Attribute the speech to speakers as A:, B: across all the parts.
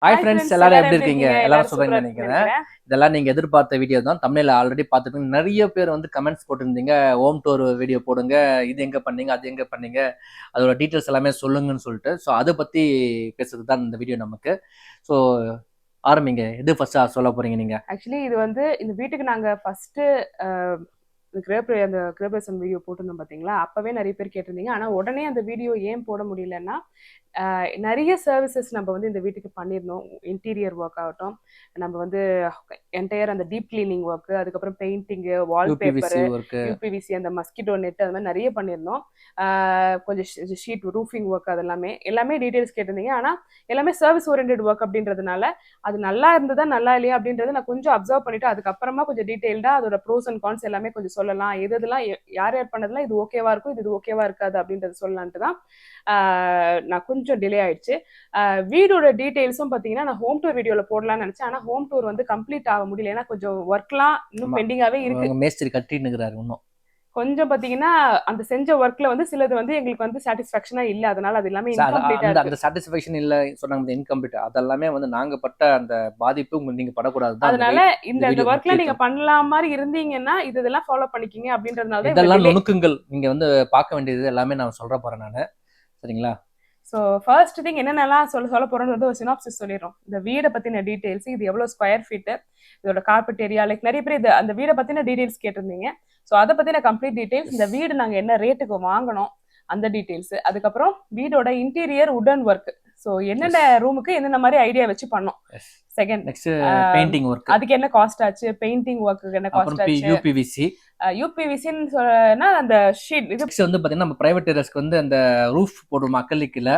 A: Hi
B: hi
A: friends,
B: friends,
A: எல்லாரும்
B: எல்லாரும்
A: எப்படி
B: எப்படி
A: இருக்கீங்க?
B: இருக்கீங்க?
A: எல்லாரும்
B: எல்லாரும்
A: சொல்றேன்னு
B: சூப்பரா இருக்கீங்கன்னு
A: நினைக்கிறேன்.
B: நினைக்கிறேன்.
A: இதெல்லாம் நீங்க எதிர்பார்த்த வீடியோ தான். தம்ப்நெயில்ல ஆல்ரெடி பார்த்துருப்பீங்க. நிறைய பேர் வந்து கமெண்ட்ஸ் போட்டிருந்தீங்க, ஹோம் டூர் வீடியோ போடுங்க, இது எங்க பண்ணீங்க, அது எங்க பண்ணீங்க, அதோட டீட்டெயில்ஸ் எல்லாமே சொல்லுங்கன்னு சொல்லிட்டு. ஸோ அதை பத்தி பேசுறது தான் இந்த வீடியோ நமக்கு. ஸோ ஆரம்பிங்க. எது ஃபர்ஸ்ட் சொல்ல போறீங்க நீங்க?
B: ஆக்சுவலி இது வந்து இந்த வீட்டுக்கு நாங்க ஃபர்ஸ்ட் அந்த கிரேப்ரேசன் வீடியோ போட்டிருந்தோம் பாத்தீங்களா? அப்பவே நிறைய பேர் கேட்டிருந்தீங்க. ஆனா உடனே அந்த வீடியோ ஏன் போட முடியலன்னா, நிறைய சர்வீசஸ் நம்ம வந்து இந்த வீட்டுக்கு பண்ணியிருந்தோம். இன்டீரியர் ஒர்க் ஆகட்டும், நம்ம வந்து என்டையர் அந்த டீப் கிளீனிங் ஒர்க், அதுக்கப்புறம் painting,
A: UPVC
B: wallpaper,
A: work.
B: UPVC, அந்த மஸ்கிட்டோ நெட், அது மாதிரி நிறைய பண்ணியிருந்தோம். கொஞ்சம் ஷீட் ரூஃபிங் ஒர்க், அது எல்லாமே டீடைல்ஸ் கேட்டிருந்தீங்க. ஆனா எல்லாமே சர்வீஸ் ஓரியன்ட் ஒர்க் அப்படின்றதுனால அது நல்லா இருந்ததா நல்லா இல்லையா அப்படின்றத நான் கொஞ்சம் அப்சர்வ் பண்ணிட்டு அதுக்கப்புறமா கொஞ்சம் டீடைல்டா அதோட ப்ரோஸ் அண்ட் கான்ஸ் எல்லாமே கொஞ்சம் சொல்லலாம். எதெல்லாம் யார் யார் பண்ணதுலாம் இது ஓகேவா இருக்கும், இது ஓகேவா இருக்காது அப்படின்றது சொல்லலான்ட்டு தான் நான் கொஞ்சம் டிலே ஆயிடுச்சு. வீடோட டீடைல்ஸும் பார்த்தீங்கன்னா நான் ஹோம் டூர் வீடியோவில் போடலாம்னு நினச்சேன். ஆனால் ஹோம் டூர் வந்து கம்ப்ளீட் ஆக முடியல. ஏன்னா கொஞ்சம் ஒர்க்லாம் இன்னும் பெண்டிங்காகவே இருக்கு.
A: மேஸ்திரி கட்டிட்டு இருக்கிறாரு இன்னும்.
B: கொஞ்சம் பாத்தீங்கன்னா அந்த செஞ்ச ஒர்க்ல வந்து சிலது வந்து எங்களுக்கு வந்து சாட்டிஸ்ஃபேக்ஷனா இல்ல. அதனால அது எல்லாமே இன்கம்ப்ளீட்டா இருக்கு.
A: அந்த சாட்டிஸ்ஃபேக்ஷன் இல்ல சொன்னாங்க, இன்கம்ப்ளீட். அதெல்லாமே வந்து நாங்க பட்ட அந்த பாதிப்பு நீங்க படக்கூடாது.
B: அதனால இந்த ஒர்க்ல நீங்க பண்ணலாம் மாதிரி இருந்தீங்கன்னா இதெல்லாம் ஃபாலோ பண்ணிக்கிங்க அப்படின்றதுனால
A: இதெல்லாம் நுணுக்கங்கள் நீங்க வந்து பார்க்க வேண்டியது எல்லாமே நான் சொல்ற போறேன் நானு. சரிங்களா?
B: ஸோ ஃபர்ஸ்ட் திங் என்னென்னலாம் சொல்ல போறோம்ன்றது ஒரு சினாப்சிஸ் சொல்லிடுறோம். இந்த வீடை பத்தின டீடைல்ஸ், இது எவ்வளவு ஸ்கொயர் ஃபீட்டு, இதோட கார்பெட் ஏரியா, லைக் நிறைய பேர் இது அந்த வீடை பத்தின டீடைல்ஸ் கேட்டிருந்தீங்க. ஸோ அதை பத்தின கம்ப்ளீட் டீடைல்ஸ், இந்த வீடு நாங்க என்ன ரேட்டுக்கு வாங்கணும் அந்த டீடைல்ஸ், அதுக்கப்புறம் வீடோட இன்டீரியர் உடன் ஒர்க், ஸோ என்னென்ன ரூமுக்கு என்னென்ன மாதிரி ஐடியா வச்சு பண்ணோம். செகண்ட்,
A: நெக்ஸ்ட் பெயிண்டிங் ஒர்க்,
B: அதுக்கு என்ன காஸ்ட் ஆச்சு, பெயிண்டிங் ஒர்க்குக்கு என்ன காஸ்ட் ஆச்சு,
A: யூபிவிசி.
B: யூபிவிசின்னு சொன்னா அந்த ஷீட். இது
A: வந்து பாத்தீங்கன்னா நம்ம பிரைவேட் டெரஸ்க்கு வந்து அந்த ரூஃப் போடுற மக்களுக்குல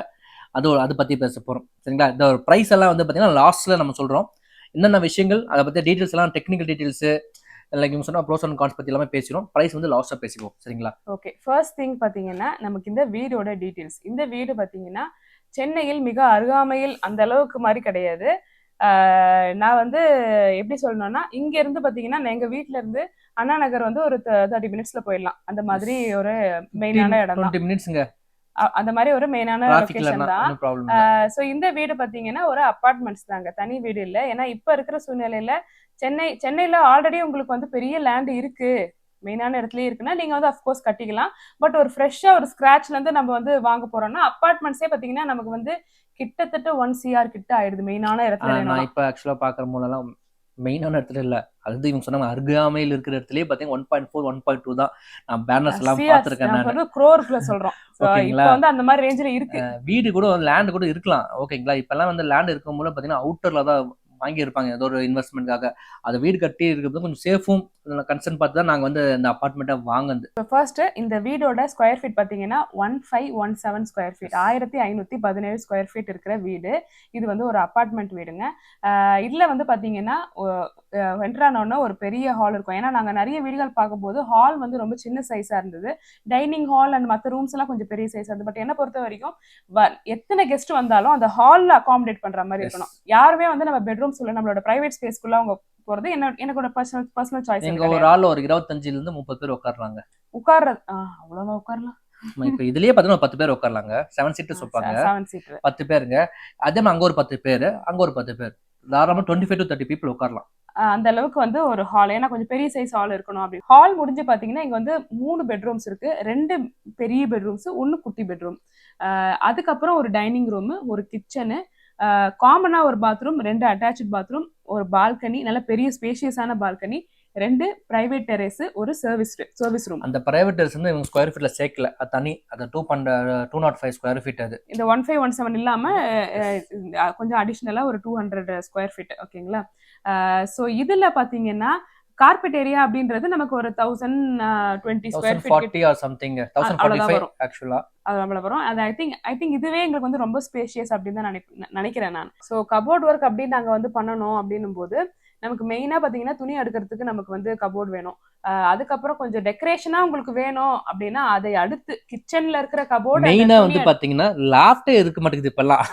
A: அது பத்தி பேச போறோம். சரிங்களா? இந்த ஒரு பிரைஸ் எல்லாம் வந்து பாத்தீங்கன்னா லாஸ்ட்ல நம்ம சொல்றோம். என்னென்ன விஷயங்கள் அதை பத்தி டீடைல்ஸ் எல்லாம், டெக்னிக்கல் டீடைல்ஸ், லைக் சொன்னா ப்ரோஸ் அண்ட் கான்ஸ் பத்தி எல்லாமே பேசிடும். பிரைஸ் வந்து லாஸ்டா பேசிடுவோம். சரிங்களா?
B: ஓகே. ஃபர்ஸ்ட் திங் பாத்தீங்கன்னா நமக்கு இந்த வீடோட டீடைல்ஸ். இந்த வீடு பாத்தீங்கன்னா சென்னையில் மிக அருகாமையில், அந்த அளவுக்கு மாதிரி கிடையாது. நான் வந்து எப்படி சொல்லணும்னா, இங்க இருந்து பாத்தீங்கன்னா எங்க வீட்டுல இருந்து அண்ணா நகர் வந்து ஒரு 30 மினிட்ஸ்ல போயிடலாம். அந்த மாதிரி ஒரு மெயினான இடம் தான்.
A: 20 மினிட்ஸ்ங்க.
B: அந்த மாதிரி ஒரு மெயினான லொகேஷன் தான். சோ இந்த வீடு பாத்தீங்கன்னா ஒரு அபார்ட்மெண்ட்ஸ் தாங்க, தனி வீடு இல்ல. ஏன்னா இப்ப இருக்கிற சூழ்நிலையில சென்னையில ஆல்ரெடி உங்களுக்கு வந்து பெரிய லேண்ட் இருக்கு, மெயினான இடத்துலயே இருக்குன்னா நீங்க வந்து அஃப்கோர்ஸ் கட்டிக்கலாம். பட் ஒரு ஃப்ரெஷ்ஷா ஒரு ஸ்கிராச்ல இருந்து நம்ம வந்து வாங்க போறோம்னா அபார்ட்மெண்ட்ஸே பாத்தீங்கன்னா நமக்கு வந்து கிட்டத்தட்ட 1 CR கிட்ட ஆயிடுது மெயினான இடத்துல.
A: நான் இப்ப ஆக்சுவலா பாக்குற மூலம் மெயினான இடத்துல இல்ல, அது இவங்க சொன்னாங்க அருகாமையில் இருக்கிற இடத்துலயே பாத்தீங்கன்னா 1.4 1.2 தான். நான் பேனர்ஸ் எல்லாம் பாத்துருக்கேன். நான்
B: crores சொல்றோம். இப்போ வந்து அந்த மாதிரி ரேஞ்சில இருக்கு.
A: வீடு கூட லேண்ட் கூட இருக்கலாம். ஓகேங்களா? இப்ப எல்லாம் வந்து லேண்ட் இருக்கும் போது பாத்தீங்கன்னா அவுட்டர்ல தான் வாங்கி இருப்பாங்க, ஏதோ ஒரு இன்வெஸ்ட்மெண்ட்காக. அதை வீடு கட்டி இருக்கிறது கொஞ்சம் சேஃபும் கன்சர்ன் பார்த்து தான் நாங்க வந்து இந்த அபார்ட்மெண்ட்டை வாங்குது.
B: ஃபர்ஸ்ட் இந்த வீடோட ஸ்கொயர் ஃபீட் பாத்தீங்கன்னா 1517 ஸ்கொயர் ஃபீட், 1517 ஸ்கொயர் ஃபீட் இருக்கிற வீடு. இது வந்து ஒரு அபார்ட்மெண்ட் வீடுங்க. இதுல வந்து பாத்தீங்கன்னா வென்ட்ரானோன்னா ஒரு பெரிய ஹால் இருக்கும். ஏன்னா நாங்க நிறைய வீடுகள் பார்க்கும்போது ஹால் வந்து ரொம்ப சின்ன சைஸா இருந்தது. டைனிங் ஹால் அண்ட் மற்ற ரூம்ஸ் எல்லாம் கொஞ்சம் பெரிய சைஸா இருந்தது. பட் என்ன பொறுத்த வரைக்கும் எத்தனை கெஸ்ட் வந்தாலும் அந்த ஹால்ல அகாமடேட் பண்ற மாதிரி இருக்கணும். யாருமே வந்து நம்ம பெட்ரூம் சொல்ல நம்மளோட பிரைவேட் ஸ்பேஸ்க்குள்ள அவங்க போறது எனக்கு பர்சனல் சாய்ஸ்.
A: எங்க ஒரு ஆள் ஒரு 25 இருந்து 30 பேர் உட்கார்றாங்க.
B: உட்கார்றது அவ்வளவுதான் உட்காரலாம்.
A: இப்ப இதுலயே பாத்தீங்கன்னா 10 பேர் உட்காரலாங்க. 7 சீட்டர்ஸ் வைப்பாங்க.
B: 7 சீட்டர்
A: 10 பேருங்க. அதே மாதிரி அங்க ஒரு 10 பேர், அங்க ஒரு 10 பேர், தாராளமா 25 to 30 பீப்புள் உட்காரலாம்.
B: அந்த அளவுக்கு வந்து ஒரு ஹால், ஏன்னா கொஞ்சம் பெரிய சைஸ் ஹால் இருக்கணும். அப்படி ஹால் முடிஞ்சு பாத்தீங்கன்னா இங்க வந்து 3 பெட்ரூம்ஸ் இருக்கு. 2 பெரிய பெட்ரூம்ஸ், 1 குட்டி பெட்ரூம். அதுக்கப்புறம் ஒரு டைனிங் ரூம், ஒரு கிச்சனு, காமனா ஒரு பாத்ரூம், 2 அட்டாச்சு பாத்ரூம், ஒரு பால்கனி, நல்ல பெரிய ஸ்பேஷியஸான பால்கனி, 2 பிரைவேட் டெரேஸ், ஒரு சர்வீஸ் ரூம்.
A: அந்த பிரைவேட் டெரேஸ் வந்து இவங்க ஸ்கொயர் ஃபீட்ல சேர்க்கல, அது தனி. அது 205 ஸ்கொயர் ஃபீட். அது
B: இந்த 1517 இல்லாம கொஞ்சம் அடிஷனலா ஒரு 200 ஸ்கொயர் ஃபீட். ஓகேங்களா? சோ இதுல பாத்தீங்கன்னா கார்பெட் ஏரியா அப்படின்றது நமக்கு ஒரு 1020 ஸ்கொயர் ஃபீட்,
A: 1040 ஆர் சம்திங், 1045 ஆக்சுவலா
B: அவ்வளவு வரும். அது ஐ திங்க் இதுவே எங்களுக்கு வந்து ரொம்ப ஸ்பேஷியஸ் அப்படின்னு தான் நினைக்கிறேன் நான். ஸோ கபோர்ட் ஒர்க் அப்படின்னு நாங்க வந்து பண்ணணும் அப்படின்னும் போது நமக்கு மெயினா பாத்தீங்கன்னா துணி அடுக்கிறதுக்கு நமக்கு வந்து கபோர்ட் வேணும். அதுக்கப்புறம் கொஞ்சம் டெக்கரேஷனா உங்களுக்கு வேணும் அப்படின்னா அதை அடுத்து கிச்சன்ல இருக்கிற கபோர்ட்
A: மெயினா வந்து பாத்தீங்கன்னா லாஃப்டே இருக்க மாட்டேங்குது இப்பெல்லாம்.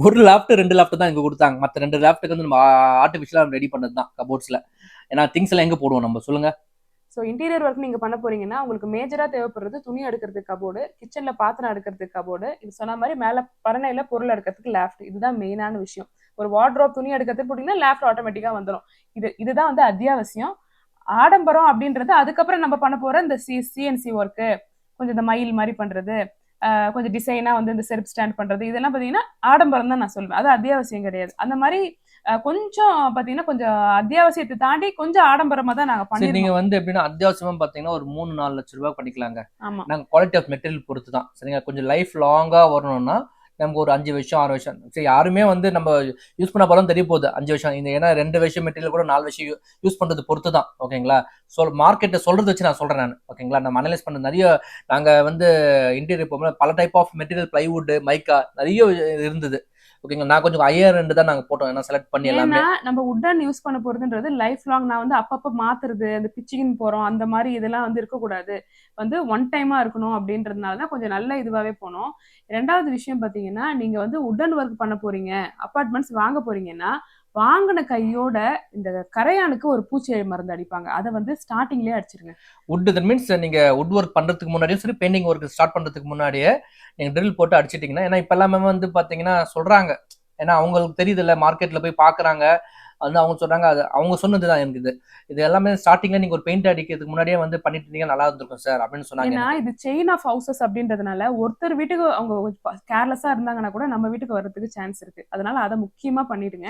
A: ஒரு லாஃப்ட் 2 லாஃப்ட் தான் இங்க கொடுத்தாங்க. மத்த 2 லாஃப்ட்டுக்கு வந்து நம்ம ஆர்டிபிஷியலா ரெடி பண்ணது தான் கபோர்ட்ஸ்ல. ஏன்னா திங்ஸ் எல்லாம் எங்க போடுவோம் நம்ம, சொல்லுங்க.
B: ஸோ இன்டீரியர் ஒர்க் நீங்க பண்ண போறீங்கன்னா உங்களுக்கு மேஜரா தேவைப்படுறது துணி அடுக்கிறதுக்கு கபோர்டு, கிச்சன்ல பாத்திரம் அடுக்கிறதுக்கு கபோர்டு, இது சொன்ன மாதிரி மேல பரணையில பொருள் அடுக்கிறதுக்கு லாஃப்ட். இதுதான் மெயினான விஷயம். ஒரு வார்ட்ரோப் துணி எடுக்கிறது போட்டீங்கன்னா லேஃப்ட் ஆட்டோமேட்டிக்கா வந்துடும். இதுதான் வந்து அத்தியாவசியம். ஆடம்பரம் அப்படின்றது அதுக்கப்புறம் நம்ம பண்ண போற இந்த சிஎன்சி ஒர்க்கு, கொஞ்சம் இந்த மயில் மாதிரி பண்றது, கொஞ்சம் டிசைனா வந்து இந்த செல்ஃப் ஸ்டாண்ட் பண்றது, இதெல்லாம் பாத்தீங்கன்னா ஆடம்பரம் தான் நான் சொல்லுவேன். அது அத்தியாவசியம் கிடையாது. அந்த மாதிரி கொஞ்சம் பாத்தீங்கன்னா கொஞ்சம் அத்தியாவசியத்தை தாண்டி கொஞ்சம் ஆடம்பரமா தான் நாங்க
A: சரி,
B: பண்ணிருக்கோம்.
A: நீங்க வந்து எப்படின்னா அத்தியாவசியமா பாத்தீங்கன்னா ஒரு 3-4 லட்சம் ரூபாய் பண்ணிக்கலாங்க.
B: ஆமா.
A: நாங்க குவாலிட்டி ஆஃப் மெட்டீரியல் பொறுத்து தான். சரிங்களா? கொஞ்சம் லைஃப் லாங்கா வரணும்னா நமக்கு ஒரு 5 வருஷம் 6 வருஷம். சரி, யாருமே வந்து நம்ம யூஸ் பண்ண போறோம் தெரிய போகுது 5 வருஷம். இந்த ஏன்னா 2 வருஷம் மெட்டீரியல் கூட 4 வருஷம் யூஸ் பண்றது பொறுத்து தான். ஓகேங்களா? மார்க்கெட்டை சொல்றது வச்சு நான் சொல்றேன் நான். ஓகேங்களா? நம்ம அனலைஸ் பண்ண நிறைய நாங்க வந்து இன்டீரியர் போகும்போது பல டைப் ஆஃப் மெட்டீரியல், பிளைவுட், மைக்கா நிறைய இருந்தது. ஓகேங்களா? நான் கொஞ்சம் ஹையர் ரெண்டு தான் நாங்க போட்டோம். ஏன்னா செலக்ட் பண்ணி எல்லாமே.
B: ஏன்னா நம்ம உட்டன் யூஸ் பண்ண போறதுன்றது லைஃப் லாங். நான் வந்து அப்பப்ப மாத்துறது, அந்த பிச்சிங் போறோம் அந்த மாதிரி இதெல்லாம் வந்து இருக்கக்கூடாது. வந்து ஒன் டைமா இருக்கணும் அப்படின்றதுனால தான் கொஞ்சம் நல்ல இதுவாவே போனோம். 2வது விஷயம் பாத்தீங்கன்னா, நீங்க வந்து உட்டன் ஒர்க் பண்ண போறீங்க, அபார்ட்மெண்ட்ஸ் வாங்க போறீங்கன்னா, வாங்கின கையோட இந்த கரையானுக்கு ஒரு பூச்சி மருந்து அடிப்பாங்க. அதை வந்து ஸ்டார்டிங்லயே அடிச்சிருங்க.
A: வுட் தட் மீன்ஸ் நீங்க வுட் ஒர்க் பண்றதுக்கு முன்னாடியும் சரி, பெயிண்டிங் ஒர்க் ஸ்டார்ட் பண்றதுக்கு முன்னாடியே நீங்க ட்ரில் போட்டு அடிச்சிட்டீங்கன்னா, ஏன்னா இப்ப எல்லாமே வந்து பாத்தீங்கன்னா சொல்றாங்க, ஏன்னா அவங்களுக்கு தெரியுது இல்ல, மார்க்கெட்ல போய் பாக்குறாங்க, வந்து அவங்க சொல்றாங்க, அது அவங்க சொன்னதுதான் எனக்கு. இது எல்லாமே ஸ்டார்டிங்ல நீங்க ஒரு பெயிண்ட் அடிக்கிறதுக்கு முன்னாடியே வந்து பண்ணிட்டு இருந்தீங்கன்னா நல்லா இருந்திருக்கும் சார் அப்படின்னு சொன்னாங்க.
B: ஏன்னா இது செயின் ஆஃப் ஹவுசஸ் அப்படின்றதுனால ஒருத்தர் வீட்டுக்கு அவங்க கேர்லெஸ்ஸா இருந்தாங்கன்னா கூட நம்ம வீட்டுக்கு வர்றதுக்கு சான்ஸ் இருக்கு. அதனால அதை முக்கியமா பண்ணிடுங்க.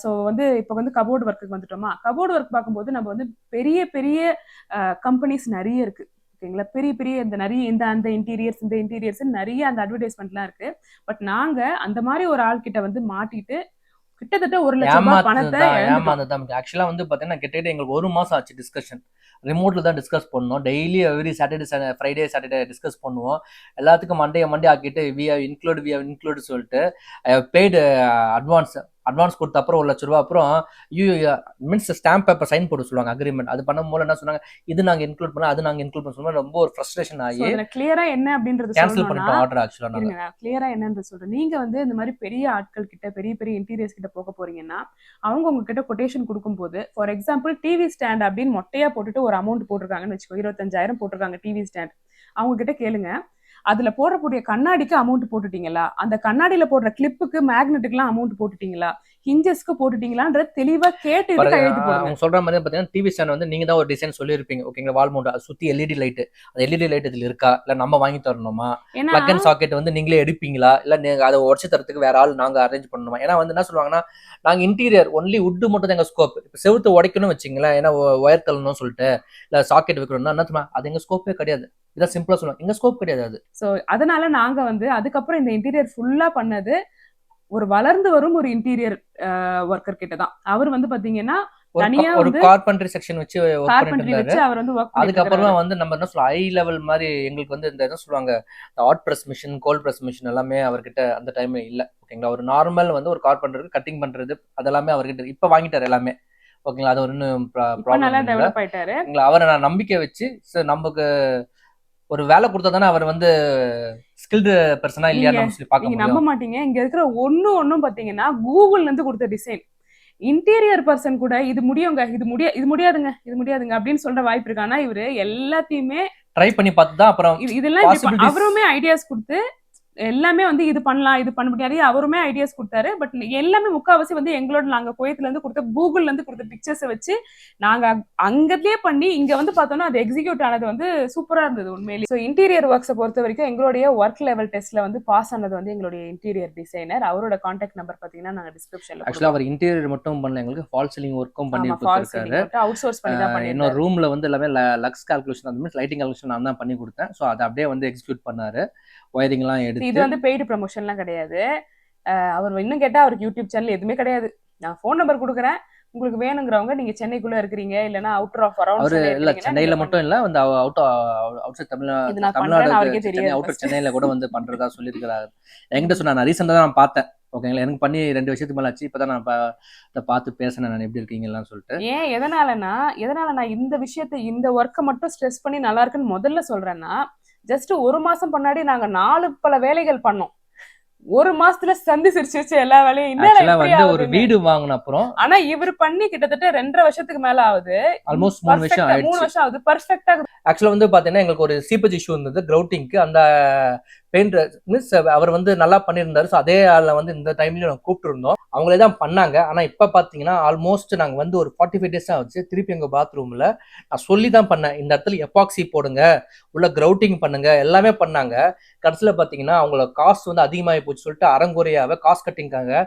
B: ஸோ வந்து இப்போ வந்து கபோர்டு ஒர்க்குக்கு வந்துட்டோமா, கபோர்டு ஒர்க் பார்க்கும்போது நம்ம வந்து பெரிய பெரிய கம்பெனிஸ் நிறைய இருக்கு. ஓகேங்களா? பெரிய பெரிய இந்த நிறைய அந்த இன்டீரியர்ஸ் நிறைய அந்த அட்வர்டைஸ்மெண்ட்லாம் இருக்கு. பட் நாங்க அந்த மாதிரி ஒரு ஆள் கிட்ட வந்து மாட்டிட்டு கிட்டத்தட்ட 1 லட்சம் ரூபாய் பணத்தை
A: ஏமாந்ததான். ஆக்சுவலா வந்து பாத்தீங்கன்னா கிட்டத்தட்ட எங்களுக்கு 1 மாசம் ஆச்சு டிஸ்கஷன். ரிமோட்ல தான் டிஸ்கஸ் பண்ணோம். Daily every Saturday Friday Saturday discuss பண்ணுவோம். எல்லாத்துக்கும் மண்டே ஆக்கிட்டு வி ஹவ் இன்க்ளூட் சொல்லிட்டு பெய்டு அட்வான்ஸ் கொடுத்த அப்புறம் 1 லட்சம் ரூபாய் அப்புறம் மீன்ஸ் ஸ்டாம்ப் பேப்பர் சைன் போட சொல்லுவாங்க, அக்ரிமெண்ட். அது பண்ணும்போது என்ன சொன்னாங்க, இது நாங்க இன்க்ளூட் பண்ண, அது நாங்க இன்க்ளூட் பண்ண சொல்லுவோம். ரொம்ப ஒரு ஃப்ரஸ்ட்ரேஷன் ஆகி
B: கிளியரா என்ன அப்படின்றது
A: கேன்சல் பண்ணிட்டோம் ஆர்டர். ஆக்சுவலா
B: கிளியரா என்னன்றது சொல்றேன். நீங்க வந்து இந்த மாதிரி பெரிய ஆட்கள் கிட்ட, பெரிய பெரிய இன்டீரியர்ஸ் கிட்ட போக போறீங்கன்னா, அவங்க உங்ககிட்ட கொட்டேஷன் கொடுக்கும்போது, ஃபார் எக்ஸாம்பிள் டிவி ஸ்டாண்ட் அப்படின்னு மொட்டையா போட்டுட்டு ஒரு அமௌண்ட் போட்டிருக்காங்கன்னு வச்சுக்கோ, 25,000 போட்டிருக்காங்க டிவி ஸ்டாண்ட். அவங்க கிட்ட கேளுங்க, அதுல போடக்கூடிய கண்ணாடிக்கு அமௌண்ட் போட்டுட்டீங்களா, அந்த கண்ணாடியில போடுற கிளிப்புக்கு மேக்னெட்டுக்குலாம் அமௌண்ட் போட்டுட்டீங்களா, ஹிஞ்சஸ்க்கு போட்டுட்டீங்களான்றது தெளிவா கேட்டு கையெழுத்து போடுங்க.
A: அவங்க சொல்ற மாதிரி பாத்தீங்கன்னா டிவி ஸ்டாண்ட் வந்து நீங்க தான் ஒரு டிசைன் சொல்லியிருப்பீங்க. ஓகேங்களா? வால் மவுண்ட், அது சுத்தி எல்இடி லைட், அந்த எல்இடி லைட் இதுல இருக்கா, இல்ல நம்ம வாங்கி தரணுமா, பிளக் அண்ட் சாக்கெட் வந்து நீங்களே எடுப்பீங்களா, இல்ல நீங்க அதை உடச்சு தரத்துக்கு வேற ஆள் நாங்க அரேஞ்ச் பண்ணணுமா? ஏன்னா வந்து என்ன சொல்லுவாங்கன்னா, நாங்க இன்டீரியர் ஒன்லி வுட் மட்டும் தான் எங்க ஸ்கோப். இப்ப செவுத்து உடைக்கணும் வச்சுங்களேன், ஏன்னா ஒயர் தள்ளணும் சொல்லிட்டு, இல்ல சாக்கெட் வைக்கணும்னா என்ன தெரியுமா, அது எங்க ஸ்கோப்பே கிடையாது. இதான் சிம்பிளா சொல்லுவாங்க, எங்க ஸ்கோப் கிடையாது அது.
B: சோ அதனால நாங்க வந்து அதுக்கப்புறம் இந்த இன்டீரியர் ஃபுல்லா பண்ணது ஒரு வளர்ந்து வரும் ஒரு இன்டீரியர் ஒர்க்கர் கிட்ட தான். அவர் வந்து பாத்தீங்கன்னா தனியா
A: ஒரு கார்பென்ட்ரி செக்ஷன் வச்சு
B: அவர் வந்து ஒர்க்.
A: அதுக்கப்புறமா வந்து நம்ம என்ன சொல்ல, ஹை லெவல் மாதிரி எங்களுக்கு வந்து இந்த என்ன சொல்லுவாங்க, hot press machine, cold press machine எல்லாமே அவர்கிட்ட அந்த டைம்ல இல்ல. ஓகேங்களா? ஒரு நார்மல் வந்து ஒரு கார்பெண்டருக்கு கட்டிங் பண்றது அதெல்லாமே அவர்கிட்ட இப்ப வாங்கிட்டாரு எல்லாமே. ஓகேங்களா? அது ஒரு இன்னும் ப்ராப்ளம் இல்ல. அவரை நான் நம்பிக்கை வச்சு நமக்கு ஒரு வேலை கொடுத்தா தானே அவர் வந்து ஸ்கில்டு பர்சனா இல்லையா நம்ம சொல்லி பார்க்க முடியும்.
B: நம்ப மாட்டீங்க, இங்க இருக்கிற ஒண்ணும் பாத்தீங்கன்னா கூகுள்ல இருந்து கொடுத்த டிசைன். இன்டீரியர் பர்சன் கூட இது முடியுங்க, இது முடியாதுங்க அப்படின்னு சொல்ற வாய்ப்பு இருக்கு. ஆனா இவரு எல்லாத்தையுமே
A: ட்ரை பண்ணி பார்த்து தான் அப்புறம்
B: இதெல்லாம் அவருமே ஐடியாஸ் கொடுத்து எல்லாமே வந்து இது பண்ணலாம், இது பண்ண முடியாது, அவருமே ஐடியாஸ் கொடுத்தாரு. பட் எல்லாமே முக்காவாசி வந்து எங்களோட நாங்க குவைத்துல இருந்து கொடுத்த, கூகுள்ல இருந்து கொடுத்த பிக்சர்ஸ் வச்சு நாங்க அங்கதே பண்ணி இங்க வந்து பார்த்தோம்னா அது எக்ஸிக்யூட் ஆனது வந்து சூப்பரா இருந்தது உண்மையிலேயே. ஸோ இன்டீரியர் ஒர்க்ஸை பொறுத்த வரைக்கும் எங்களுடைய ஒர்க் லெவல் டெஸ்ட்ல வந்து பாஸ் ஆனது வந்து எங்களுடைய இன்டீரியர் டிசைனர். அவரோட கான்டாக்ட் நம்பர் பாத்தீங்கன்னா நாங்க டிஸ்கிரிப்ஷன்ல.
A: ஆக்சுவலா அவர் இன்டீரியர் மட்டும் பண்ணல, எங்களுக்கு ஃபால் சீலிங் ஒர்க்கும் பண்ணி கொடுத்திருக்காரு.
B: அவுட் சோர்ஸ் பண்ணி தான் பண்ணிருக்காரு.
A: இன்னொரு ரூம்ல வந்து எல்லாமே லக்ஸ் கால்குலேஷன், அந்த மாதிரி லைட்டிங் கால்குலேஷன் நான் தான் பண்ணி கொடுத்தேன். ஸோ அதை அப்படியே வந்து எக்ஸிக்யூட் பண்ணாரு. ஒயரிங் எல்லாம் எடுத்து.
B: இது வந்து பெய்டு ப்ரமோஷன்லாம் கிடையாது. அவர் இன்னும் கேட்டா அவருக்கு யூடியூப் சேனல் எதுவுமே கிடையாது. நான் ஃபோன் நம்பர் கொடுக்குறேன், உங்களுக்கு வேணுங்கிறவங்க நீங்க சென்னைக்குள்ள இருக்கிறீங்க, இல்லனா அவுட்டர் ஆஃப் அரௌண்ட்
A: இல்ல சென்னையில மட்டும் இல்ல, வந்து outside Tamil Nadu Chennai outer சென்னையில கூட வந்து பண்றதா சொல்லியிருக்கிறாரு. என்கிட்ட சொன்னா, நான் ரீசெண்டா தான் பார்த்தேன். ஓகேங்களா? எனக்கு பண்ணி 2 வருஷத்துக்கு மேல ஆச்சு. இப்பதான் நான் பார்த்து பேசினேன், நான் எப்படி இருக்கீங்கலாம் சொல்லிட்டு.
B: ஏன் எதனால நான் இந்த விஷயத்தை, இந்த ஒர்க்கை மட்டும் ஸ்ட்ரெஸ் பண்ணி நல்லா இருக்குன்னு முதல்ல சொல்றேன்னா, ஜஸ்ட் 1 மாசம் முன்னாடி நாங்க 4 பல வேலைகள் பண்ணோம். 1 மாசத்துல சந்தி சிரிச்சு எல்லா வேலையும்
A: வந்து ஒரு வீடு வாங்கின அப்புறம்.
B: ஆனா இவர் பண்ணி கிட்டத்தட்ட 2.5 வருஷத்துக்கு மேல ஆகுது.
A: ஆல்மோஸ்ட் 3 வருஷம்
B: ஆகுது. பர்ஃபெக்ட்டா
A: ஆக்சுவலாக வந்து பார்த்தீங்கன்னா எங்களுக்கு ஒரு சீப்பேஜ் இஷ்யூ இருந்தது கிரவுட்டிங்க்கு. அந்த பெயிண்ட் மீன்ஸ் அவர் வந்து நல்லா பண்ணியிருந்தாரு. ஸோ அதே ஆளில் வந்து இந்த டைம்லையும் நாங்கள் கூப்பிட்டுருந்தோம். அவங்களே தான் பண்ணாங்க. ஆனால் இப்போ பார்த்தீங்கன்னா ஆல்மோஸ்ட் நாங்கள் வந்து ஒரு 45 days தான் ஆச்சு. திருப்பி எங்கள் பாத்ரூமில் நான் சொல்லி தான் பண்ணேன், இந்த இடத்துல எப்பாக்சி போடுங்க, உள்ள கிரவுட்டிங் பண்ணுங்க, எல்லாமே பண்ணாங்க. கடைசியில் பார்த்தீங்கன்னா அவங்களோட காஸ்ட் வந்து அதிகமாகி போச்சு சொல்லிட்டு அறங்குறையாவே காஸ்ட் கட்டிங்காக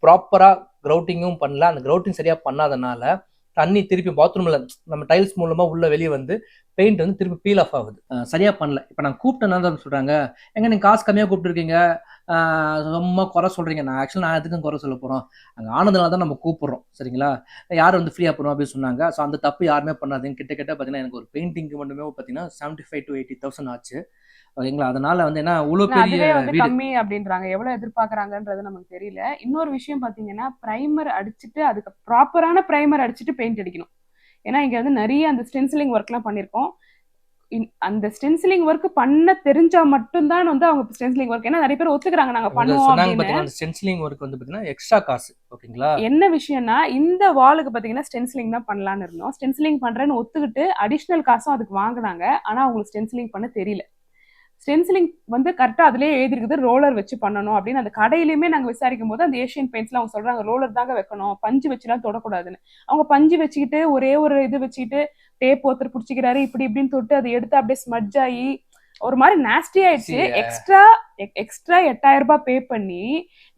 A: ப்ராப்பராக கிரவுட்டிங்கும் பண்ணல. அந்த கிரவுட்டிங் சரியாக பண்ணாதனால தண்ணி திருப்பி பாத்ரூமில் நம்ம டைல்ஸ் மூலமாக உள்ள வெளியே வந்து பெயிண்ட் வந்து திருப்பி பீல் ஆஃப் ஆகுது. சரியாக பண்ணல. இப்போ நான் கூப்பிட்டேன்னா சொல்கிறாங்க, எங்க நீங்கள் காசு கம்மியாக கூப்பிட்டுருக்கீங்க, ரொம்ப குறை சொல்கிறீங்க. நான் எதுக்கும் குறை சொல்ல போகிறோம், அங்கே ஆனதுனால தான் நம்ம கூப்பிட்றோம், சரிங்களா? யார் வந்து ஃப்ரீயாக போகிறோம் அப்படின்னு சொன்னாங்க. ஸோ அந்த தப்பு யாருமே பண்ணாதீங்க. கிட்ட பார்த்தீங்கன்னா எனக்கு ஒரு பெயிண்டிங்க்கு மட்டுமே பார்த்தீங்கன்னா 75,000 to 80,000 ஆச்சு, ஓகேங்களா? அதனால வந்து என்ன இவ்வளோ பெரிய
B: அதுவே வந்து
A: வீடு
B: கம்மி அப்படின்றாங்க. எவ்வளவு எதிர்பார்க்கறாங்கன்றது நமக்கு தெரியல. இன்னொரு விஷயம் பாத்தீங்கன்னா, பிரைமர் அடிச்சுட்டு அதுக்கு ப்ராப்பரான பிரைமர் அடிச்சுட்டு பெயிண்ட் அடிக்கணும். ஏன்னா இங்க வந்து நிறைய அந்த ஸ்டென்சிலிங் ஒர்க்லாம் பண்ணியிருக்கோம். அந்த ஸ்டென்சிலிங் ஒர்க் பண்ண தெரிஞ்சா மட்டும்தான் வந்து அவங்க ஸ்டென்சிலிங் ஒர்க், ஏன்னா நிறைய பேர் ஒத்துக்கிறாங்க நாங்க
A: அவங்க
B: பண்ணுவோம்
A: சொன்னாங்க
B: அப்படின்னு.
A: பார்த்தீங்கன்னா, அந்த ஸ்டென்சிலிங் ஒர்க் வந்து பார்த்தீங்கன்னா எக்ஸ்ட்ரா காசு, ஓகேங்களா?
B: என்ன விஷயம்னா, இந்த வாலுக்கு பாத்தீங்கன்னா ஸ்டென்சிலிங் தான் பண்ணலாம்னு இருந்தோம். ஸ்டென்சிலிங் பண்றேன்னு ஒத்துக்கிட்டு அடிஷனல் காசும் அதுக்கு வாங்குனாங்க. ஆனா அவங்களுக்கு ஸ்டென்சிலிங் பண்ண தெரியல. ஸ்டென்சிலிங் வந்து கரெக்டா அதுலயே எழுதிருக்குது ரோலர் வச்சு பண்ணணும் அப்படின்னு. அந்த கடையிலுமே நாங்க விசாரிக்கும் போது அந்த ஏஷியன் பெயிண்ட்ஸ்ல அவங்க சொல்றாங்க ரோலர் தாங்க வைக்கணும், பஞ்சு வச்சுலாம் தொடக்கூடாதுன்னு. அவங்க பஞ்சு வச்சுக்கிட்டு ஒரே ஒரு இது வச்சுக்கிட்டு டேப் ஒருத்தர் பிடிச்சிக்கிறாரு, இப்படி இப்படின்னு தொட்டு அதை எடுத்து அப்படியே ஸ்மட்ஜ் ஆகி ஒரு மாதிரி நாஸ்டி ஆயிடுச்சு. எக்ஸ்ட்ரா 8,000 ரூபாய் பே பண்ணி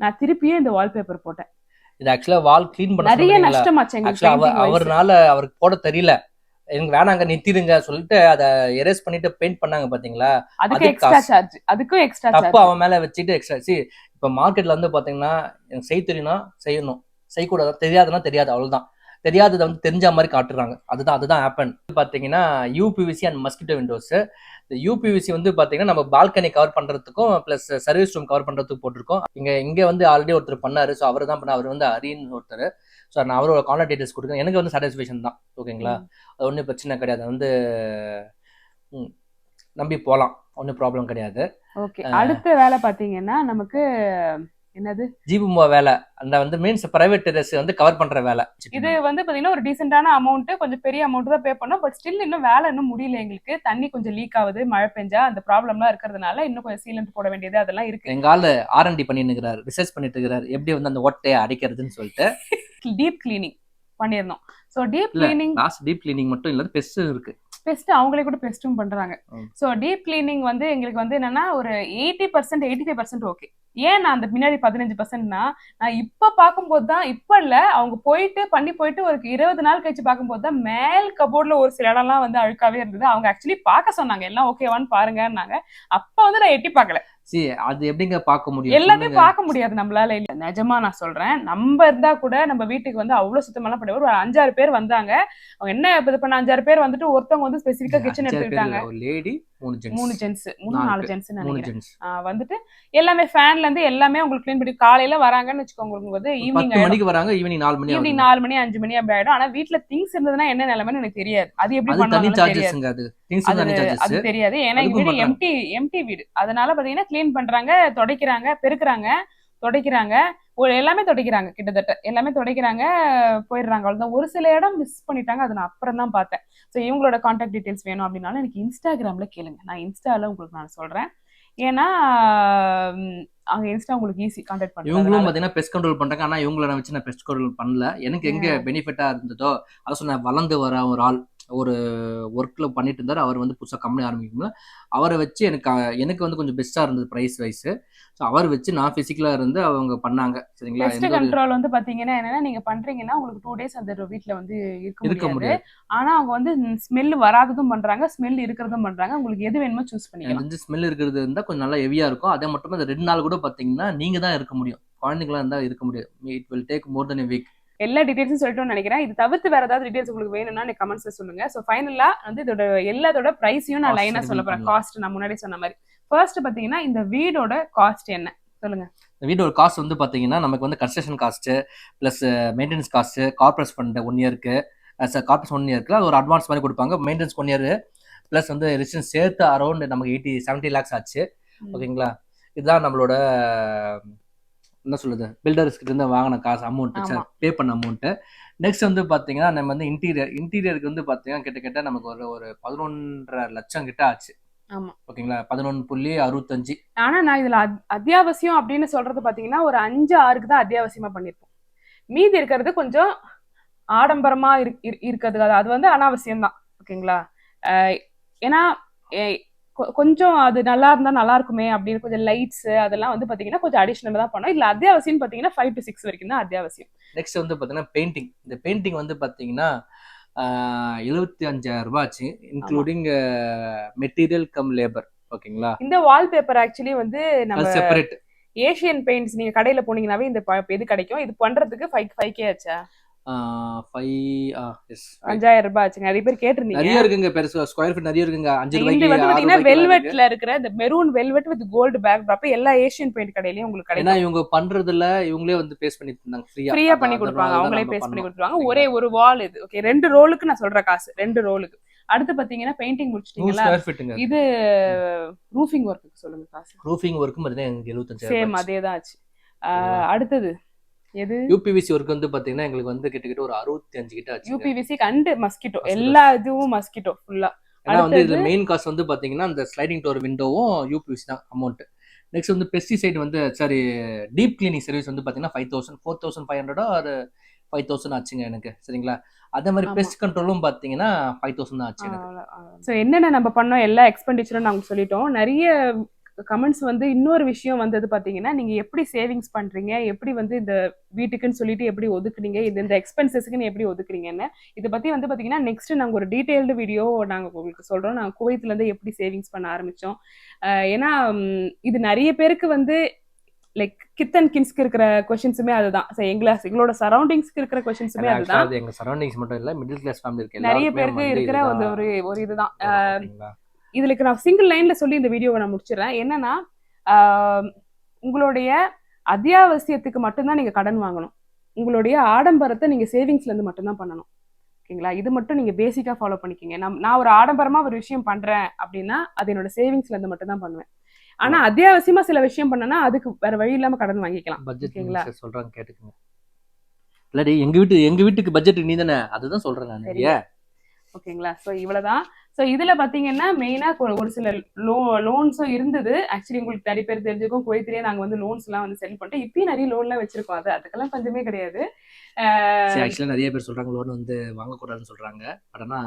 B: நான் திருப்பியே இந்த வால்பேப்பர் போட்டேன்.
A: இது ஆக்சுவலா வால் கிளீன் பண்ண
B: நிறைய நஷ்டமாச்சு எங்களுக்கு.
A: அவர்னால அவருக்கு போட தெரியல, எனக்கு வேணாங்க நிறுத்திடுங்க சொல்லிட்டு அதை எரேஸ் பண்ணிட்டு பெயிண்ட் பண்ணாங்க பாத்தீங்களா?
B: அதுக்கு எக்ஸ்ட்ரா சார்ஜ், அதுக்கும் எக்ஸ்ட்ரா சார்ஜ்.
A: தப்பு அவன் மேல வச்சுட்டு எக்ஸ்ட்ரா. இப்ப மார்க்கெட்ல வந்து பாத்தீங்கன்னா எனக்கு செய்ய தெரியும்னா செய்யணும், செய்யக்கூடாது தெரியாதுன்னா தெரியாது, அவ்வளவுதான். தெரியாததை வந்து தெரிஞ்ச மாதிரி காட்டுறாங்க. அதுதான் ஹேப்பன். பாத்தீங்கன்னா யூபிவிசி அண்ட் மஸ்கிட்டோ விண்டோஸ். இந்த யூபிவிசி வந்து பாத்தீங்கன்னா நம்ம பால்கனி கவர் பண்றதுக்கும் பிளஸ் சர்வீஸ் ரூம் கவர் பண்றதுக்கும் போட்டிருக்கோம். இங்க வந்து ஆல்ரெடி ஒருத்தர் பண்ணாரு. ஸோ அவர் தான் பண்ண, அவர் வந்து அரின்னு ஒருத்தர். ஸோ நான் அவரோட கான்டாக்ட் டீடைல்ஸ் கொடுக்குறேன். எனக்கு வந்து சாட்டிஸ்ஃபேக்ஷன் தான், ஓகேங்களா? அது ஒன்றும் பிரச்சனை கிடையாது, வந்து நம்பி போகலாம், ஒன்றும் ப்ராப்ளம் கிடையாது.
B: ஓகே, அடுத்த வேலை பாத்தீங்கன்னா நமக்கு என்னது
A: ஜிபுமா வேலை, அந்த வந்து மீன்ஸ் பிரைவேட் டெரஸ் வந்து கவர் பண்ற வேலை.
B: இது வந்து பாத்தீங்கன்னா ஒரு டீசென்டான அமௌண்ட், கொஞ்சம் பெரிய அமௌண்ட் தான் பே பண்ணோம். பட் ஸ்டில் இன்னும் வேலை இன்னும் முடியல எங்களுக்கு. தண்ணி கொஞ்சம் லீக் ஆகுது, மழை பெஞ்சா அந்த ப்ராப்ளம்லாம் இருக்கிறதுனால இன்னும் கொஞ்சம் சீலண்ட் போட வேண்டியது அதெல்லாம் இருக்கு.
A: எங்க ஆளு R&D பண்ணிட்டு இருக்கிறாரு, ரிசர்ச் பண்ணிட்டு இருக்கிறாரு, எப்படி வந்து அந்த ஓட்டையை அடிக்கிறதுன்னு சொல்லிட்டு.
B: டீப் கிளீனிங் பண்ணிருந்தோம். சோ டீப்
A: கிளீனிங் மட்டும் இல்ல, பெஸ்ட் இருக்கு.
B: பெஸ்ட் அவங்களே கூட பெஸ்ட்டும் பண்றாங்க. சோ டீப் கிளீனிங் வந்து எங்களுக்கு வந்து என்னன்னா ஒரு 80% 85% ஓகே. ஏன் நான் அந்த முன்னாடி 15%னா, நான் இப்ப பார்க்கும்போது தான், இப்ப இல்ல அவங்க போயிட்டு ஒரு 20 நாள் கழிச்சு பார்க்கும்போது தான் மேல் கபோர்ட்ல ஒரு சில இடம்லாம் வந்து அழுக்காவே இருந்தது. அவங்க ஆக்சுவலி பார்க்க சொன்னாங்க, எல்லாம் ஓகேவான்னு பாருங்கன்னாங்க. அப்ப வந்து நான் எட்டி பார்க்கல.
A: அது எப்படிங்க பார்க்க முடியும்?
B: எல்லாத்தையும் பார்க்க முடியாது நம்மளால. இல்ல நிஜமா நான் சொல்றேன், நம்ம இருந்தா கூட நம்ம வீட்டுக்கு வந்து அவ்வளவு சுத்தமெல்லாம் பண்ணி ஒரு 5-6 பேர் வந்தாங்க. அவங்க என்ன இது பண்ண 5-6 பேர் வந்துட்டு ஒருத்தவங்க வந்து ஸ்பெசிபிக்கா கிச்சன் எடுத்துக்கிட்டாங்க.
A: ஒரு லேடி 3 ஜென்ஸ்
B: 4 ஜென்ஸ் நினைக்கிறேன். வந்துட்டு எல்லாமே ஃபேன்ல இருந்து எல்லாமே உங்களுக்கு க்ளீன் பண்ணி காலையில வராங்கன்னு வச்சுக்கோங்க. உங்களுக்கு வந்து ஈவினிங்
A: 10 மணிக்கு வராங்க, ஈவினிங் 4 மணி
B: 5 மணி அப்படி ஆயிடும். ஆனா வீட்டுல திங்ஸ் இருந்ததுன்னா என்ன நிலைமைன்னு எனக்கு தெரியாது. அது எப்படி பண்ணுவாங்க அது தெரியாது. ஏன்னா வீடு எம்டி வீடு. அதனால பாத்தீங்கன்னா கிளீன் பண்றாங்க, துடைக்கிறாங்க, பெருக்குறாங்க, துடைக்கிறாங்க, எல்லாமே துடைக்கிறாங்க, கிட்டத்தட்ட எல்லாமே துடைக்கிறாங்க, போயிடுறாங்க. அவ்வளவுதான். ஒரு சில இடம் மிஸ் பண்ணிட்டாங்க, அதை நான் அப்புறம் தான் பார்த்தேன். ஸோ இவங்களோட கான்டாக்ட் டீடைல்ஸ் வேணும் அப்படின்னாலும் எனக்கு இன்ஸ்டாகிராம்ல கேளுங்க, நான் இன்ஸ்டால உங்களுக்கு நான் சொல்றேன். ஏன்னா அங்க இன்ஸ்டா உங்களுக்கு ஈஸி கான்டாக்ட் பண்ணுங்க.
A: இவங்களும் பாத்தீங்கன்னா பெஸ்ட் கண்ட்ரோல் பண்றாங்க. ஆனா இவங்கள வச்சு நான் பெஸ்ட் கண்ட்ரோல் பண்ணல. எனக்கு எங்க பெனிஃபிட்டா இருந்ததோ அதை சொன்ன, வளர்ந்து வர ஒரு ஆள் ஒரு ஒர்க்ல பண்ணிட்டு இருந்தாரு. அவர் வந்து புதுசாக கம்பெனி ஆரம்பிக்கணும், அவரை வச்சு எனக்கு வந்து கொஞ்சம் பெஸ்டா இருந்தது பிரைஸ் வைஸ். ஸோ அவர் வச்சு நான் பிசிக்கலா இருந்து அவங்க பண்ணாங்க, சரிங்களா?
B: பெஸ்ட் கண்ட்ரோல் வந்து பாத்தீங்கன்னா என்னன்னா, நீங்க பண்றீங்கன்னா உங்களுக்கு 2 days அந்த வீட்டுல வந்து இருக்க முடியாது. ஆனா அவங்க வந்து ஸ்மெல் வராததும் பண்றாங்க, ஸ்மெல் இருக்கிறதும் பண்றாங்க. உங்களுக்கு எது வேணுமோ சூஸ் பண்ணிக்கலாம்.
A: ஸ்மெல் இருக்கிறது இருந்தா கொஞ்சம் நல்லா ஹெவியா இருக்கும். அதே மட்டும் அந்த 2 நாள் கூட பாத்தீங்கன்னா நீங்க தான் இருக்க முடியும், குழந்தைங்களா இருந்தா இருக்க முடியாது. It will take more then a week.
B: எல்லா டீடைல்ஸும் சொல்லிட்டோம்னு நினைக்கிறேன். இது தவிர்த்து வேற ஏதாவது டீடைல்ஸ் உங்களுக்கு வேணும்னா நீங்க கமெண்ட்ஸ்ல சொல்லுங்க. ஸோ ஃபைனலா வந்து இதோட எல்லாத்தோட பிரைஸையும் நான் லைனா சொல்ல போறேன். காஸ்ட் நான் முன்னாடி சொன்ன மாதிரி. ஃபர்ஸ்ட் பாத்தீங்கன்னா இந்த வீடோட காஸ்ட் என்ன சொல்லுங்க.
A: இந்த வீடோட காஸ்ட் வந்து பாத்தீங்கன்னா நமக்கு வந்து construction cost plus maintenance cost, corporate fund 1 இயருக்கு, கார்பரேட் 1 இயருக்கு ஒரு அட்வான்ஸ் மாதிரி கொடுப்பாங்க. மெயின்டெனன்ஸ் 1 இயர் பிளஸ் வந்து ரெசிடென்ஸ் சேர்த்து அரௌண்ட் நமக்கு 70 lakhs ஆச்சு, ஓகேங்களா? இதுதான் நம்மளோட என்ன சொல்லுது பில்டர்ஸ் கிட்ட இருந்து வாங்கின காசு அமௌண்ட்
B: ஆமா.
A: பே பண்ண அமௌண்ட். நெக்ஸ்ட் வந்து பாத்தீங்கன்னா நம்ம வந்து இன்டீரியருக்கு வந்து பாத்தீங்கன்னா கிட்ட நமக்கு ஒரு 11.5 லட்சம் கிட்ட ஆச்சு.
B: ஆமா.
A: ஓகேங்களா, 11.65.
B: ஆனா நான் இதுல அத்தியாவசியம் அப்படின்னு சொல்றது பாத்தீங்கன்னா ஒரு 5-6க்கு தான் அத்தியாவசியமா பண்ணிருப்போம். மீதி இருக்கிறது கொஞ்சம் ஆடம்பரமா இருக்கிறது, அது வந்து அனாவசியம் தான். ஓகேங்களா. ஏன்னா கொஞ்சம் அது நல்லா இருந்தா நல்லா இருக்குமே அப்படின்னு கொஞ்சம் லைட்ஸ் அதெல்லாம் வந்து பாத்தீங்கன்னா கொஞ்சம் அடிஷனல் தான் பண்ணோம். இல்ல அத்தியாவசியம் பாத்தீங்கன்னா 5 to 6 வரைக்கும் தான் அத்தியாவசியம்.
A: நெக்ஸ்ட் வந்து பாத்தீங்கன்னா பெயிண்டிங். இந்த பெயிண்டிங் வந்து பாத்தீங்கன்னா 75,000 ரூபாய் ஆச்சு, இன்க்ளூடிங் மெட்டீரியல் கம் லேபர். ஓகேங்களா.
B: இந்த வால்பேப்பர் ஆக்சுவலி வந்து நம்ம
A: செப்பரேட்
B: ஏஷியன் பெயிண்ட்ஸ் நீங்க கடையில போனீங்கன்னாவே இந்த இது கிடைக்கும். இது பண்றதுக்கு 5K ஆச்சா? 5,000 ரூபாய் ஆச்சு. நிறைய பேர் கேட்டிருந்தீங்க.
A: நிறைய இருக்குங்க, பெருசா ஸ்கொயர் ஃபீட் நிறைய இருக்குங்க. 5 ரூபாய்க்கு
B: வந்து பாத்தீங்கன்னா வெல்வெட்ல இருக்கிற இந்த maroon velvet with gold backdrop எல்லா ஏஷியன் பெயிண்ட் கடையிலயும் உங்களுக்கு கிடைக்கும்.
A: ஏன்னா இவங்க பண்றதுல இவங்களே வந்து பேஸ் பண்ணி தந்தாங்க, ஃப்ரீயா
B: பண்ணி கொடுப்பாங்க. அவங்களே பேஸ் பண்ணி கொடுத்துருவாங்க. ஒரே ஒரு வால் இது. ஓகே, 2 ரோலுக்கு நான் சொல்ற காசு 2 ரோலுக்கு. அடுத்து பாத்தீங்கன்னா பெயிண்டிங் முடிச்சிட்டீங்களா, இது ரூஃபிங் ஒர்க்குக்கு சொல்லுங்க காசு.
A: ரூஃபிங் ஒர்க்கும் பாத்தீங்கன்னா எனக்கு 75,000
B: சேம் அதேதான் ஆச்சு. அடுத்தது எது?
A: யூபிவிசி ஒர்க் வந்து பாத்தீங்கன்னா எங்களுக்கு வந்து கிட்டத்தட்ட ஒரு 65 கிட்ட ஆச்சு.
B: யூபிவிசி அண்ட் மஸ்கிட்டோ எல்லா இதுவும் மஸ்கிட்டோ ஃபுல்லா.
A: ஏன்னா வந்து இது மெயின் காஸ்ட் வந்து பாத்தீங்கன்னா அந்த ஸ்லைடிங் டோர் விண்டோவும் யூபிவிசி தான் அமௌண்ட். நெக்ஸ்ட் வந்து பெஸ்டிசைட் வந்து சாரி டீப் கிளீனிங் சர்வீஸ் வந்து பாத்தீங்கன்னா 5,000 4,500 ஒரு 5,000 ஆச்சுங்க எனக்கு. சரிங்களா. அதே மாதிரி பெஸ்ட் கண்ட்ரோலும் பாத்தீங்கன்னா 5,000 தான் ஆச்சு எனக்கு.
B: ஸோ என்னென்ன நம்ம பண்ணோம் எல்லா எக்ஸ்பெண்டிச்சரும் நாங்க சொல்லிட்டோம். நிறைய கமெண்ட்ஸ் வந்து இன்னொரு விஷயம் வந்தது பாத்தீங்கன்னா, நீங்க எப்படி சேவிங்ஸ் பண்றீங்க, எப்படி வந்து இந்த வீட்டுக்குன்னு சொல்லிட்டு எப்படி ஒதுக்குறீங்க, இந்த எக்ஸ்பென்சஸ்க்கு எப்படி ஒதுக்குறீங்கன்னு இதை பத்தி வந்து பாத்தீங்கன்னா நெக்ஸ்ட் நாங்க ஒரு டீடைல்டு வீடியோ நாங்க உங்களுக்கு சொல்றோம். நாங்க குவைத்ல இருந்து எப்படி சேவிங்ஸ் பண்ண ஆரம்பிச்சோம். ஏன்னா இது நிறைய பேருக்கு வந்து லைக் கித் அண்ட் கின்ஸ்க்கு இருக்கிற क्वेश्चंसமே அதுதான். எங்களோட சரௌண்டிங்ஸ்க்கு இருக்கிற क्वेश्चंसமே அதுதான்.
A: அது எங்க சரௌண்டிங்ஸ் மட்டும் இல்ல, மிடில் கிளாஸ் ஃபேமிலி இருக்கு
B: நிறைய பேருக்கு இருக்கிற ஒரு இதுதான். இதுல நான் சிங்கிள் லைன்ல சொல்லி இந்த வீடியோவை நான் முடிச்சிடறேன். என்னன்னா உங்களுடைய அத்தியாவசியத்துக்கு மட்டும்தான் நீங்க கடன் வாங்கணும். உங்களுடைய ஆடம்பரத்தை நீங்க சேவிங்ஸ்ல இருந்து மட்டும்தான் பண்ணணும். ஓகேங்களா. இது மட்டும் நீங்க பேசிக்கா ஃபாலோ பண்ணிக்கிங்க. நான் ஒரு ஆடம்பரமா ஒரு விஷயம் பண்றேன் அப்படின்னா அது என்னோட சேவிங்ஸ்ல இருந்து மட்டும் தான் பண்ணுவேன். ஆனா அத்தியாவசியமா சில விஷயம் பண்ணனா அதுக்கு வேற வழி இல்லாம கடன் வாங்கிக்கலாம்.
A: ஓகேங்களா. சொல்றாங்க கேட்டுக்கங்க. இல்லடி எங்க வீட்டுக்கு பட்ஜெட் நீ தானே, அதுதான் சொல்றேன் நான்.
B: ஓகேங்களா. ஸோ இவ்வளவுதான். ஸோ இதுல பாத்தீங்கன்னா மெயினா ஒரு சில லோன்ஸும் இருந்தது. ஆக்சுவலி உங்களுக்கு நிறைய பேர் தெரிஞ்சுக்கும், குவைத்திலேயே நாங்க வந்து லோன்ஸ் எல்லாம் வந்து செல் பண்ணிட்டு இப்பயும் நிறைய லோன்லாம் வச்சிருக்கோம். அதுக்கெல்லாம் பஞ்சமே கிடையாது.
A: ஆக்சுவலா நிறைய பேர் சொல்றாங்க லோன் வந்து வாங்கக்கூடாதுன்னு சொல்றாங்க. பட் ஆனா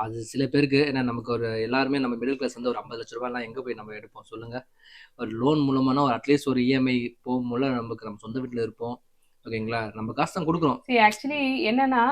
A: அது சில பேருக்கு, ஏன்னா நமக்கு ஒரு எல்லாருமே நம்ம மிடில் கிளாஸ் வந்து ஒரு 50 லட்ச ரூபாய்லாம் எங்க போய் நம்ம எடுப்போம் சொல்லுங்க. ஒரு லோன் மூலமான ஒரு அட்லீஸ்ட் ஒரு இஎம்ஐ போகும்போது நமக்கு நம்ம சொந்த வீட்டுல இருப்போம். ஓகேங்களா. நம்ம காசு தான் கொடுக்குறோம்.
B: ஆக்சுவலி என்னன்னா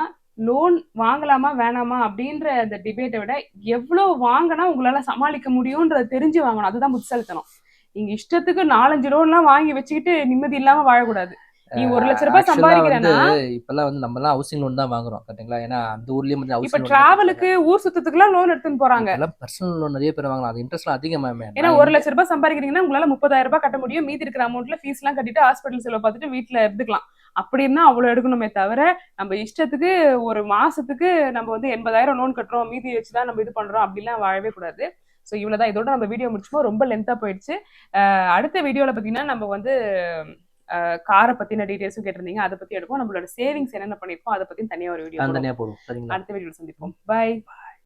B: லோன் வாங்கலாமா வேணாமா அப்படின்ற அந்த டிபேட்டை விட எவ்வளவு வாங்கினா உங்களால சமாளிக்க முடியும்ன்றத தெரிஞ்சு வாங்கணும். அதுதான் புத்திசாலித்தனம். நீங்க இஷ்டத்துக்கு 4-5 லோன்லாம் வாங்கி வச்சுக்கிட்டு நிம்மதி இல்லாம வாழக்கூடாது. நீ 1 லட்ச ரூபாய் சம்பாதிக்கிறேன்னா
A: இப்பெல்லாம் வந்து நம்ம எல்லாம் ஹவுசிங் லோன் தான் வாங்குறோம். கரெக்ட்டுங்களா. ஏன்னா அந்த ஊர்லயே வந்து
B: இப்ப டிராவலுக்கு ஊர் சுத்தத்துக்குலாம் லோன் எடுத்துன்னு போறாங்க.
A: எல்லாம் பர்சனல் லோன் நிறைய பேர் வாங்கலாம். அது இன்ட்ரெஸ்ட் அதிகமாமே.
B: ஏன்னா 1 லட்ச ரூபாய் சம்பாதிக்கிறீங்கன்னா உங்களால 30,000 ரூபாய் கட்ட முடியும். மீதி இருக்கிற அமௌண்ட்ல ஃபீஸ் எல்லாம் கட்டிட்டு ஹாஸ்பிட்டல் செலவு பார்த்துட்டு வீட்டுல இருந்துக்கலாம். அப்படி இருந்தா அவ்வளவு எடுக்கணுமே தவிர நம்ம இஷ்டத்துக்கு ஒரு மாசத்துக்கு நம்ம வந்து 80,000 லோன் கட்டுறோம், மீதி வச்சுதான் நம்ம இது பண்றோம் அப்படிலாம் வாழவே கூடாது. ஸோ இவ்வளவுதான். இதோட நம்ம வீடியோ முடிச்சுப்போம். ரொம்ப லென்த்தா போயிடுச்சு. அடுத்த வீடியோல பாத்தீங்கன்னா நம்ம வந்து காரை பத்தின டீடைல்ஸும் கேட்டிருந்தீங்க. அதை பத்தி எடுப்போம். நம்மளோட சேவிங்ஸ் என்னென்ன பண்ணிருக்கோம் அதை பத்தி தனியா ஒரு வீடியோ போடுவோம். அடுத்த வீடியோல சந்திப்போம். பை.